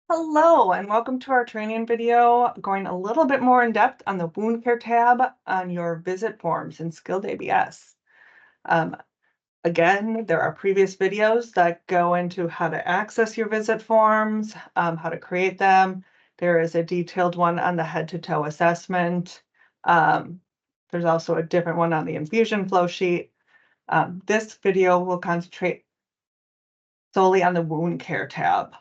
Hello, and welcome to our training video going a little bit more in depth on the wound care tab on your visit forms in Skilled ABS. Again, there are previous videos that go into how to access your visit forms, how to create them. There is a detailed one on the head to toe assessment. There's also a different one on the infusion flow sheet. This video will concentrate solely on the wound care tab.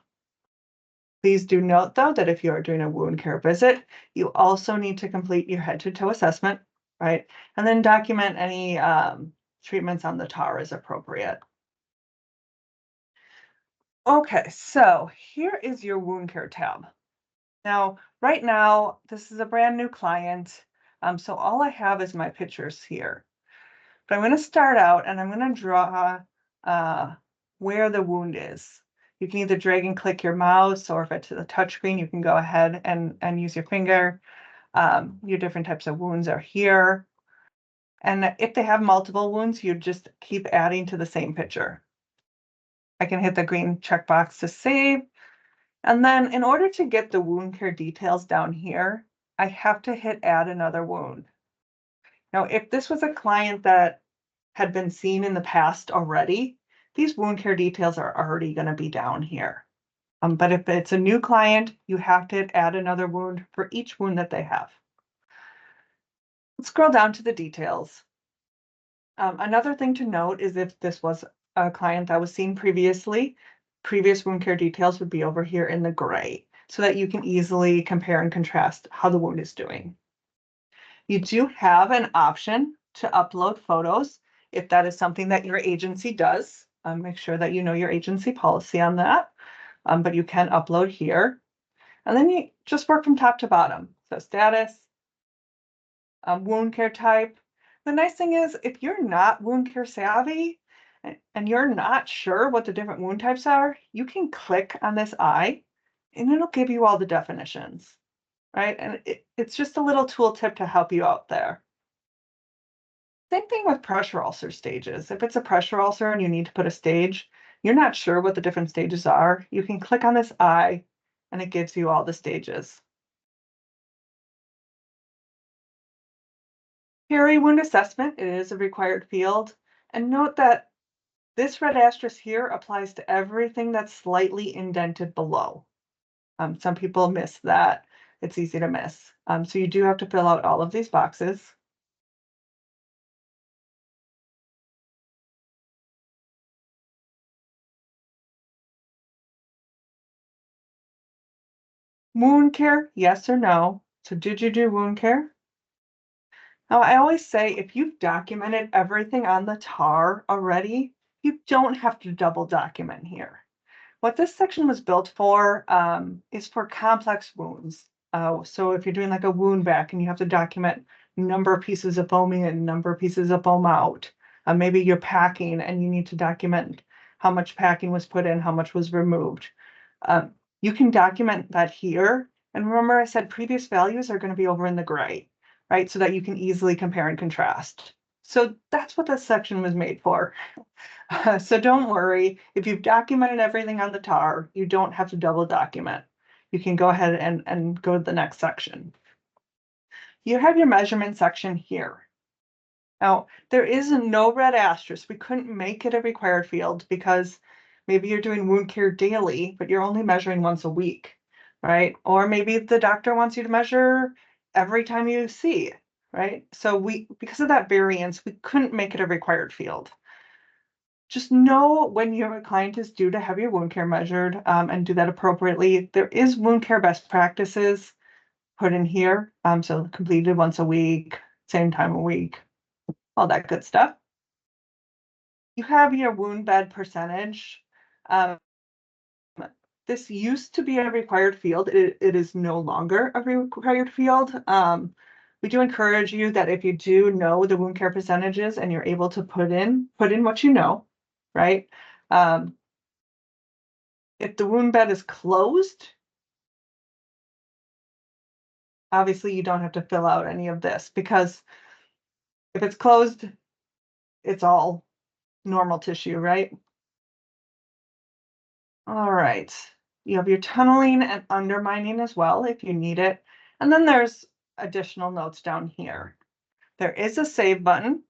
Please do note, though, that if you are doing a wound care visit, you also need to complete your head to toe assessment, right? And then document any treatments on the TAR as appropriate. Okay, so here is your wound care tab. Now, right now, this is a brand new client, so all I have is my pictures here. But I'm going to start out and I'm going to draw where the wound is. You can either drag and click your mouse, or if it's a touchscreen, you can go ahead and use your finger. Your different types of wounds are here. And if they have multiple wounds, you just keep adding to the same picture. I can hit the green checkbox to save. And then in order to get the wound care details down here, I have to hit add another wound. Now, if this was a client that had been seen in the past already, these wound care details are already going to be down here. But if it's a new client, you have to add another wound for each wound that they have. Let's scroll down to the details. Another thing to note is if this was a client that was seen previously, previous wound care details would be over here in the gray so that you can easily compare and contrast how the wound is doing. You do have an option to upload photos if that is something that your agency does. Make sure that you know your agency policy on that, but you can upload here. And then you just work from top to bottom. So status, wound care type. The nice thing is if you're not wound care savvy and you're not sure what the different wound types are, you can click on this eye and it'll give you all the definitions, right? And it's just a little tool tip to help you out there. Same thing with pressure ulcer stages. If it's a pressure ulcer and you need to put a stage, you're not sure what the different stages are, you can click on this eye and it gives you all the stages. Peri-wound assessment is a required field. And note that this red asterisk here applies to everything that's slightly indented below. Some people miss that. It's easy to miss. So you do have to fill out all of these boxes. Wound care, yes or no. So did you do wound care? Now, I always say if you've documented everything on the TAR already, you don't have to double document here. What this section was built for is for complex wounds. So if you're doing like a wound vac and you have to document number of pieces of foam in, number of pieces of foam out, maybe you're packing and you need to document how much packing was put in, how much was removed. You can document that here. And remember I said previous values are going to be over in the gray, right? So that you can easily compare and contrast. So that's what this section was made for. So don't worry, if you've documented everything on the TAR, you don't have to double document. You can go ahead and go to the next section. You have your measurement section here. Now, there is no red asterisk. We couldn't make it a required field because maybe you're doing wound care daily, but you're only measuring once a week, right? Or maybe the doctor wants you to measure every time you see, right? So because of that variance, we couldn't make it a required field. Just know when your client is due to have your wound care measured and do that appropriately. There is wound care best practices put in here. So completed once a week, same time a week, all that good stuff. You have your wound bed percentage. This used to be a required field. It is no longer a required field. We do encourage you that if you do know the wound care percentages and you're able to put in what you know, right? If the wound bed is closed, obviously you don't have to fill out any of this because if it's closed, it's all normal tissue, right? All right. You have your tunneling and undermining as well if you need it. And then there's additional notes down here. There is a save button.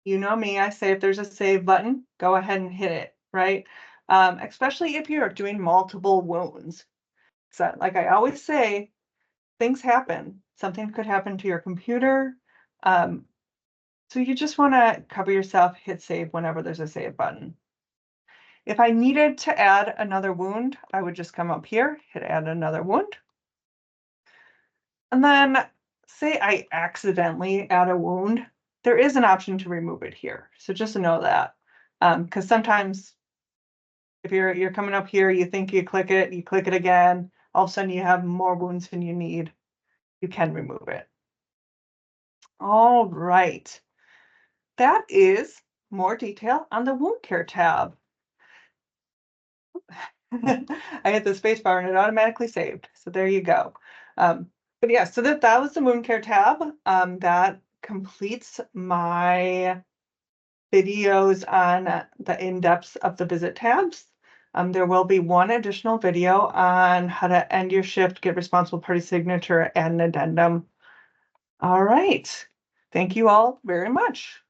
You know me, I say if there's a save button, go ahead and hit it, right? Especially if you're doing multiple wounds. So like I always say, things happen. Something could happen to your computer. So you just want to cover yourself, hit save whenever there's a save button. If I needed to add another wound, I would just come up here, hit add another wound. And then say I accidentally add a wound, there is an option to remove it here. So just know that, because sometimes if you're coming up here, you think you click it again, all of a sudden you have more wounds than you need. You can remove it. All right. That is more detail on the wound care tab. I hit the space bar and it automatically saved. So there you go. But yeah, so that was the wound care tab. That completes my videos on the in-depths of the visit tabs. There will be one additional video on how to end your shift, get responsible party signature, and an addendum. All right. Thank you all very much.